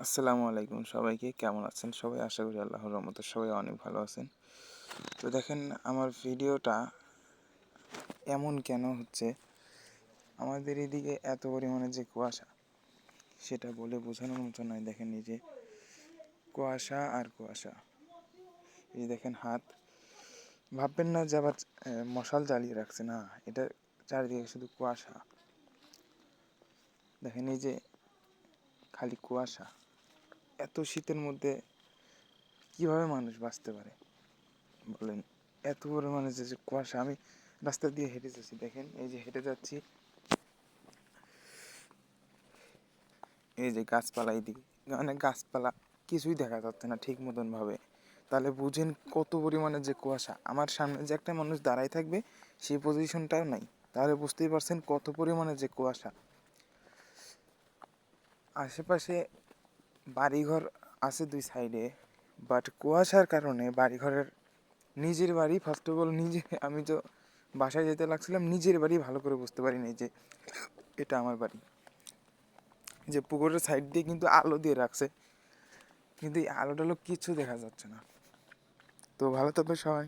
আসসালামু আলাইকুম সবাইকে, কেমন আছেন সবাই? আশা করি আল্লাহর রহমতে সবাই অনেক ভালো আছেন। তো দেখেন, আমার ভিডিওটা এমন কেন হচ্ছে, আমাদের এদিকে এত পরিমাণে যে কুয়াশা সেটা বলে বোঝানোর মতো নয়। দেখেন, এই যে কুয়াশা আর কুয়াশা, এই যে দেখেন হাত, ভাববেন না যে আবার মশাল জ্বালিয়ে রাখছে, না, এটা চারিদিকে শুধু কুয়াশা। দেখেন এই যে খালি কুয়াশা, এত শীতের মধ্যে কিভাবে মানুষ বাঁচতে পারে বলেন? এত পরিমাণে যে কুয়াশা, আমি রাস্তা দিয়ে হেঁটে যাচ্ছি, দেখেন এই যে হেঁটে যাচ্ছি, এই যে গাছপালা, এইদিকে অনেক গাছপালা, কিছুই দেখা যাচ্ছে না ঠিক মতন ভাবে। তাহলে বুঝেন কত পরিমাণে যে কুয়াশা। আমার সামনে যে একটা মানুষ দাঁড়ায় থাকবে সেই পজিশনটাও নাই, তাহলে বুঝতেই পারছেন কত পরিমাণে যে কুয়াশা। আশেপাশে বাড়িঘর আছে দুই সাইডে, বাট কুয়াশার কারণে বাড়িঘরের, নিজের বাড়ি ফার্স্ট অফ অল, নিজে আমি তো বাসায় যেতে লাগছিলাম, নিজের বাড়ি ভালো করে বুঝতে পারিনি যে এটা আমার বাড়ি। যে পুকুরের সাইড দিয়ে কিন্তু আলো দিয়ে রাখছে, কিন্তু এই আলো টালো কিছু দেখা যাচ্ছে না। তো ভালো থাকবে সবাই।